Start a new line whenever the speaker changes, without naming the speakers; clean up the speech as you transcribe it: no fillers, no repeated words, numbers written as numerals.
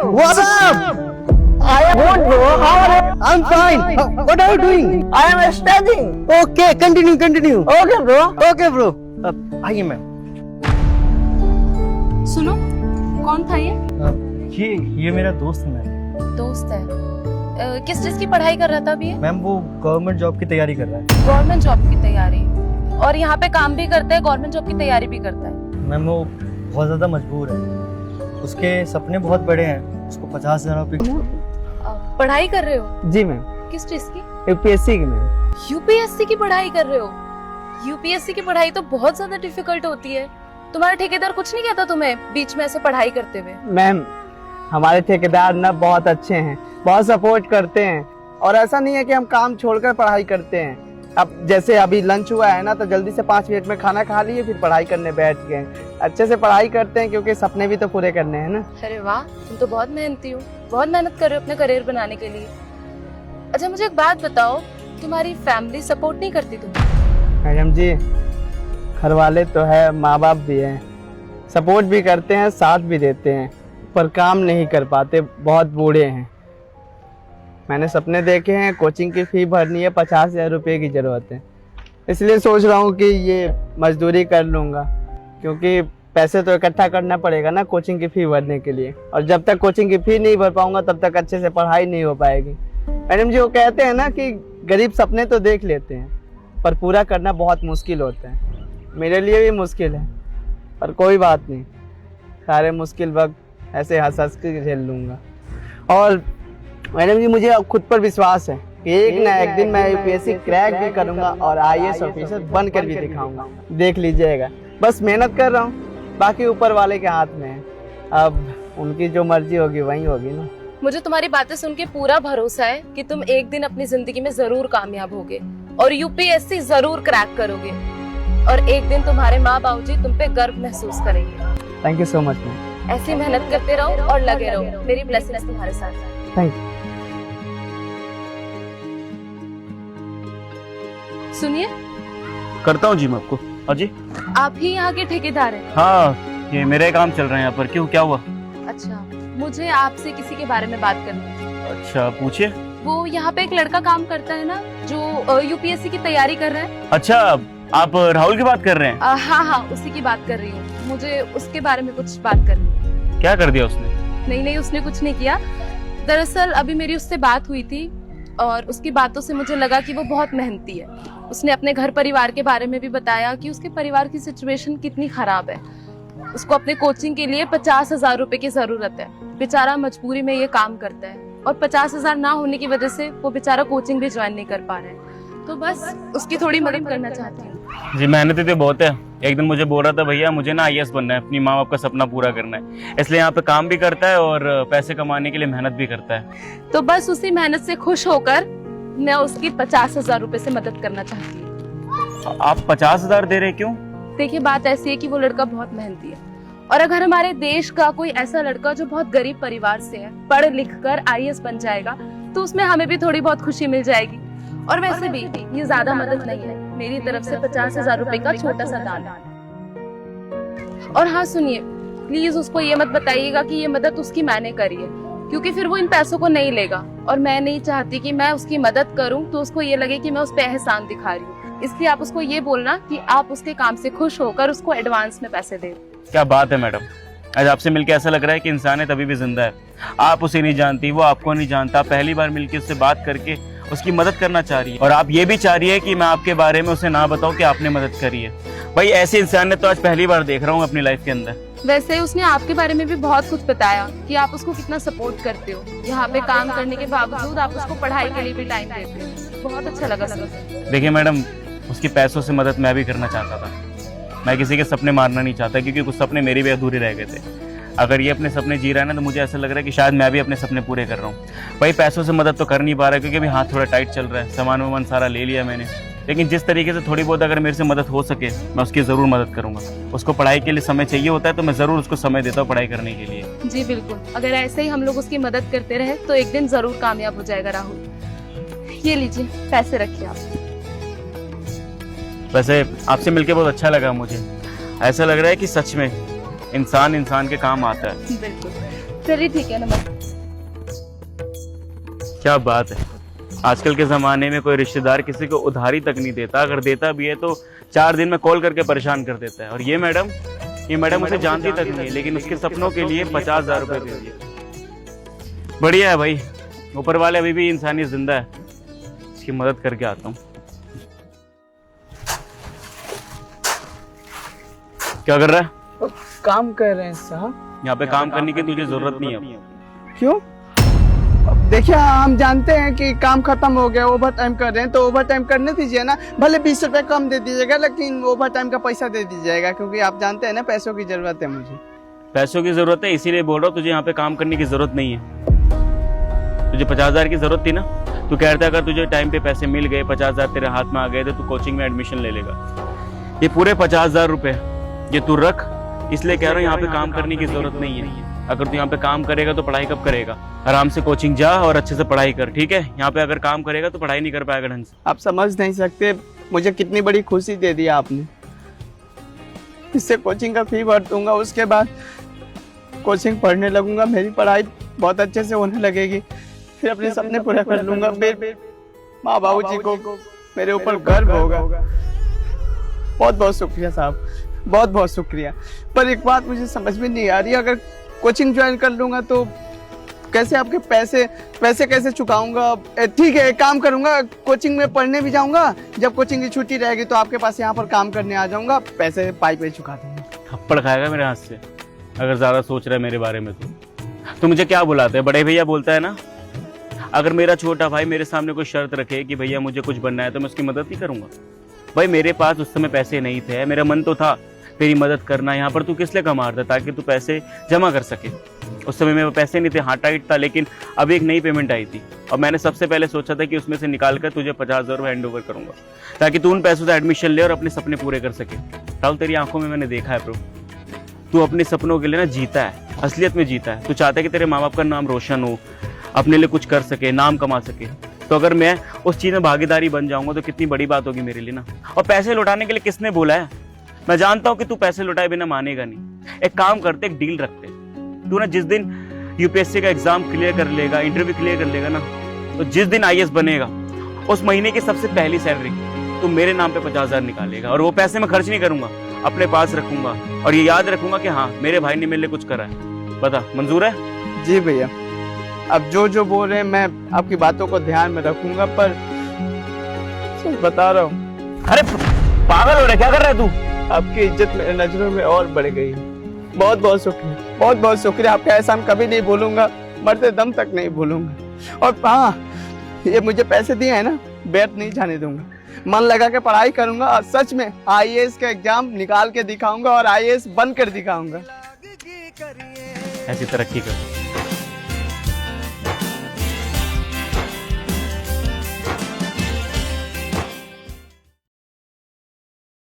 What's up?
I am good, bro. How are you?
I'm fine. What are you doing?
I am studying.
Okay, continue.
Okay, bro.
Okay, bro. आइए ma'am.
सुनो, कौन था ये?
ये मेरा दोस्त है मैम।
दोस्त है। किस चीज की पढ़ाई कर रहा था अभी?
मैम वो गवर्नमेंट जॉब की तैयारी कर रहा है।
गवर्नमेंट जॉब की तैयारी। और यहाँ पे काम भी करता है, गवर्नमेंट जॉब की तैयारी भी करता है।
मैम वो बहुत ज्यादा मजबूर है, उसके सपने बहुत बड़े हैं, उसको 50,000 रुपये।
पढ़ाई कर रहे हो?
जी मैम।
किस चीज की?
यूपीएससी की मैम।
यूपीएससी की पढ़ाई कर रहे हो? यूपीएससी की पढ़ाई तो बहुत ज्यादा डिफिकल्ट होती है। तुम्हारा ठेकेदार कुछ नहीं कहता तुम्हें बीच में ऐसे पढ़ाई करते हुए?
मैम हमारे ठेकेदार ना बहुत अच्छे हैं, बहुत सपोर्ट करते हैं, और ऐसा नहीं है कि हम काम छोड़कर पढ़ाई करते हैं। अब जैसे अभी लंच हुआ है ना, तो जल्दी से 5 मिनट में खाना खा लिए, फिर पढ़ाई करने बैठ गए। अच्छे से पढ़ाई करते हैं क्योंकि सपने भी तो पूरे करने हैं ना।
अरे वाह, तुम तो बहुत मेहनती हो, बहुत मेहनत कर रहे हो अपने करियर बनाने के लिए। अच्छा मुझे एक बात बताओ, तुम्हारी फैमिली सपोर्ट नहीं करती तुम्हें?
मैडम जी, घर वाले तो है, माँ बाप भी हैं, सपोर्ट भी करते हैं, साथ भी देते हैं, पर काम नहीं कर पाते, बहुत बूढ़े हैं। मैंने सपने देखे हैं, कोचिंग की फी भरनी है, 50,000 रुपये की ज़रूरत है, इसलिए सोच रहा हूँ कि ये मजदूरी कर लूँगा, क्योंकि पैसे तो इकट्ठा करना पड़ेगा ना कोचिंग की फ़ी भरने के लिए, और जब तक कोचिंग की फ़ी नहीं भर पाऊँगा तब तक अच्छे से पढ़ाई नहीं हो पाएगी। मैडम जी वो कहते हैं ना कि गरीब सपने तो देख लेते हैं, पर पूरा करना बहुत मुश्किल होता है। मेरे लिए भी मुश्किल है, पर कोई बात नहीं, सारे मुश्किल वक्त ऐसे हंस हंस के झेल लूँगा। और मैडम जी मुझे अब खुद पर विश्वास है कि एक ना एक दिन मैं यूपीएससी क्रैक भी करूँगा और आईएएस ऑफिसर बनकर भी दिखाऊंगा। देख लीजिएगा, बस मेहनत कर रहा हूँ, बाकी ऊपर वाले के हाथ में है, अब उनकी जो मर्जी होगी वही होगी ना।
मुझे तुम्हारी बातें सुन के पूरा भरोसा है कि तुम एक दिन अपनी जिंदगी में जरूर कामयाब होगे और यूपीएससी जरूर क्रैक करोगे, और एक दिन तुम्हारे माँ बाबूजी तुम पे गर्व महसूस करेंगे।
Thank you so much ma'am.
ऐसी मेहनत करते रहो और लगे रहो, मेरी ब्लेसिंग्स तुम्हारे साथ है।
Thank you.
सुनिए,
करता हूँ जी मैं आपको। हाँ जी।
आप ही यहाँ के ठेकेदार हैं?
हाँ, ये मेरे काम चल रहे हैं यहाँ पर। क्यों, क्या हुआ?
अच्छा, मुझे आपसे किसी के बारे में बात करनी है।
अच्छा पूछिए।
वो यहाँ पे एक लड़का काम करता है ना, जो यूपीएससी की तैयारी कर रहा है।
अच्छा, आप राहुल की बात कर रहे हैं?
हाँ, उसी की बात कर रही हूँ। मुझे उसके बारे में कुछ बात करनी है।
क्या कर दिया उसने?
नहीं, उसने कुछ नहीं किया। दरअसल अभी मेरी उससे बात हुई थी और उसकी बातों से मुझे लगा कि वो बहुत मेहनती है। उसने अपने घर परिवार के बारे में भी बताया कि उसके परिवार की सिचुएशन कितनी खराब है। उसको अपने कोचिंग के लिए 50,000 रुपए की जरूरत है। बेचारा मजबूरी में ये काम करता है, और 50,000 ना होने की वजह से वो बेचारा कोचिंग भी ज्वाइन नहीं कर पा रहा है। तो बस उसकी थोड़ी मदद करना चाहती हूँ।
जी मेहनती तो बहुत है। एक दिन मुझे बोल रहा था, भैया मुझे ना आईएएस बनना है, अपनी माँ बाप का सपना पूरा करना है, इसलिए यहाँ पे काम भी करता है और पैसे कमाने के लिए मेहनत भी करता है।
तो बस उसी मेहनत से खुश होकर मैं उसकी 50,000 रुपए से मदद करना चाहती हूँ।
आप 50,000 दे रहे, क्यों?
देखिए बात ऐसी है कि वो लड़का बहुत मेहनती है, और अगर हमारे देश का कोई ऐसा लड़का जो बहुत गरीब परिवार से है पढ़ लिख कर आईएएस बन जाएगा, तो उसमें हमें भी थोड़ी बहुत खुशी मिल जाएगी। और वैसे भी ये ज्यादा मदद नहीं है, मेरी तरफ से 50,000 रुपए का छोटा सा दान है। और हाँ सुनिए, प्लीज उसको ये मत बताइएगा कि ये मदद उसकी मैंने करी है, क्योंकि फिर वो इन पैसों को नहीं लेगा, और मैं नहीं चाहती कि मैं उसकी मदद करूं तो उसको ये लगे कि मैं उस पे एहसान दिखा रही हूँ। इसलिए आप उसको ये बोलना कि आप उसके काम से खुश होकर उसको एडवांस में पैसे दे।
क्या बात है मैडम, आज आपसे मिलकर ऐसा लग रहा है कि इंसानियत अभी भी जिंदा है। आप उसे नहीं जानती, वो आपको नहीं जानता, पहली बार मिलकर उससे बात करके उसकी मदद करना चाह रही है, और आप ये भी चाह रही है कि मैं आपके बारे में उसे ना बताऊं कि आपने मदद करी है। भाई ऐसी इंसानियत तो आज पहली बार देख रहा हूँ अपनी लाइफ के अंदर।
वैसे उसने आपके बारे में भी बहुत कुछ बताया कि आप उसको कितना सपोर्ट करते हो, यहाँ पे काम करने के बावजूद आप उसको पढ़ाई के लिए भी टाइम देते हो। बहुत अच्छा लगा सुनकर।
देखिए मैडम, उसकी पैसों से मदद मैं भी करना चाहता था। मैं किसी के सपने मारना नहीं चाहता, क्योंकि कुछ सपने मेरे भी अधूरे रह गए थे। अगर ये अपने सपने जी रहा है ना, तो मुझे ऐसा लग रहा है कि शायद मैं भी अपने सपने पूरे कर रहा हूँ। भाई पैसों से मदद तो कर नहीं पा रहा है, क्योंकि अभी हाथ थोड़ा टाइट चल रहा है, सामान वामान सारा ले लिया मैंने, लेकिन जिस तरीके से थोड़ी बहुत अगर मेरे से मदद हो सके मैं उसकी ज़रूर मदद करूँगा। उसको पढ़ाई के लिए समय चाहिए होता है, तो मैं ज़रूर उसको समय देता हूँ पढ़ाई करने के लिए।
जी बिल्कुल, अगर ऐसे ही हम लोग उसकी मदद करते रहे तो एक दिन जरूर कामयाब हो जाएगा राहुल। ये लीजिए पैसे रखिए आप।
वैसे आपसे मिलकर बहुत अच्छा लगा मुझे। ऐसा लग रहा है कि सच में इंसान के काम आता है।
बिल्कुल। चलिए ठीक है, नमस्ते।
क्या बात है, आजकल के ज़माने में कोई रिश्तेदार किसी को उधारी तक नहीं देता, अगर देता भी है तो 4 दिन में कॉल करके परेशान कर देता है। और ये मैडम उसे जानती तक नहीं है, लेकिन उसके सपनों के लिए 50,000 रुपये दे दिए। बढ़िया है भाई, ऊपर वाले अभी भी इंसानियत जिंदा है, इसकी मदद करके आता हूँ। क्या कर रहा है?
काम कर रहे हैं साहब।
यहाँ पे काम करने की तुझे जरूरत नहीं है।
क्यों? अब देखिए, हम जानते हैं कि काम खत्म हो गया, ओवर टाइम कर रहे हैं तो ओवर टाइम करने दीजिए ना। भले 20 रुपए कम दे दीजिएगा, लेकिन ओवर टाइम का पैसा दे दीजिएगा, क्योंकि आप जानते हैं ना पैसों की जरूरत है मुझे।
पैसों की जरूरत है, इसीलिए बोल रहा हूँ तुझे यहाँ पे काम करने की जरूरत नहीं है। तुझे 50,000 की जरूरत थी ना, तू कहता अगर तुझे टाइम पे पैसे मिल गए, 50,000 तेरे हाथ में आ गए तो तू कोचिंग में एडमिशन ले लेगा। ये पूरे 50,000 रुपए ये तू रख, इसलिए कह रहा हूँ यहाँ पे काम करने की जरूरत नहीं है। अगर तू यहाँ पे काम करेगा तो पढ़ाई कब करेगा? आराम से कोचिंग जा और अच्छे से पढ़ाई कर, ठीक है? यहाँ पे अगर काम करेगा तो पढ़ाई नहीं कर पाएगा ढंग से।
आप समझ नहीं सकते मुझे कितनी बड़ी खुशी दे दी आपने। इससे कोचिंग का फी भर दूंगा, उसके बाद कोचिंग पढ़ने लगूंगा, मेरी पढ़ाई बहुत अच्छे से होने लगेगी, फिर अपने सपने पूरे कर लूंगा, फिर माँ बाबू जी को मेरे ऊपर गर्व होगा। बहुत बहुत शुक्रिया साहब, बहुत बहुत शुक्रिया। पर एक बात मुझे समझ में नहीं आ रही, अगर कोचिंग ज्वाइन कर लूंगा तो कैसे आपके पैसे कैसे चुकाऊंगा? ठीक है, एक काम करूंगा, कोचिंग में पढ़ने भी जाऊंगा, जब कोचिंग की छुट्टी रहेगी तो आपके पास यहाँ पर काम करने आ जाऊंगा, पैसे पाई पे चुका दूंगा।
थप्पड़ खाएगा मेरे हाथ से अगर ज्यादा सोच रहा है मेरे बारे में तो मुझे क्या बुलाते है? बड़े भैया बोलता है ना। अगर मेरा छोटा भाई मेरे सामने कोई शर्त रखे कि भैया मुझे कुछ बनना है तो मैं उसकी मदद नहीं करूंगा। भाई मेरे पास उस समय पैसे नहीं थे, मेरा मन तो था तेरी मदद करना। यहाँ पर तू किस लिए कमा रहा था? ताकि तू पैसे जमा कर सके। उस समय मेरे पैसे नहीं थे, हाँ टाइट था, लेकिन अब एक नई पेमेंट आई थी और मैंने सबसे पहले सोचा था कि उसमें से निकाल कर तुझे 50,000 हैंड ओवर करूंगा, ताकि तू उन पैसों से एडमिशन ले और अपने सपने पूरे कर सके। राहुल, तेरी आंखों में मैंने देखा है प्रो, तू अपने सपनों के लिए ना जीता है, असलियत में जीता है। तू चाहता है कि तेरे माँ बाप का नाम रोशन हो, अपने लिए कुछ कर सके, नाम कमा सके। तो अगर मैं उस चीज़ में भागीदारी बन जाऊंगा तो कितनी बड़ी बात होगी मेरे लिए ना। और पैसे लौटाने के लिए किसने बोला है? मैं जानता हूं कि तू पैसे लौटाए बिना मानेगा नहीं। एक काम करते, एक डील रखते। तू ना जिस दिन यूपीएससी का एग्जाम क्लियर कर लेगा, इंटरव्यू क्लियर कर लेगा ना, तो जिस दिन आईएएस बनेगा उस महीने की सबसे पहली सैलरी तू मेरे नाम पे 50,000 निकालेगा। और वो पैसे मैं खर्च नहीं करूंगा, अपने पास रखूंगा और ये याद रखूंगा कि हाँ मेरे भाई ने मेरे लिए कुछ करा है। बता, मंजूर है?
जी भैया, अब जो बोल रहे हैं मैं आपकी बातों को ध्यान में रखूंगा, पर सच बता रहा हूँ।
अरे पागल हो रहा है, क्या कर रहा है तू?
आपकी इज्जत मेरे नजरों में और बढ़ गई। बहुत बहुत शुक्रिया, बहुत बहुत शुक्रिया। आपका एहसान कभी नहीं भूलूंगा, मरते दम तक नहीं भूलूंगा। और हाँ, ये मुझे पैसे दिए हैं ना, बैठ नहीं जाने दूंगा, मन लगा के पढ़ाई करूंगा और सच में आईएएस का एग्जाम निकाल के दिखाऊंगा और आईएएस बनकर दिखाऊंगा।
ऐसी तरक्की कर।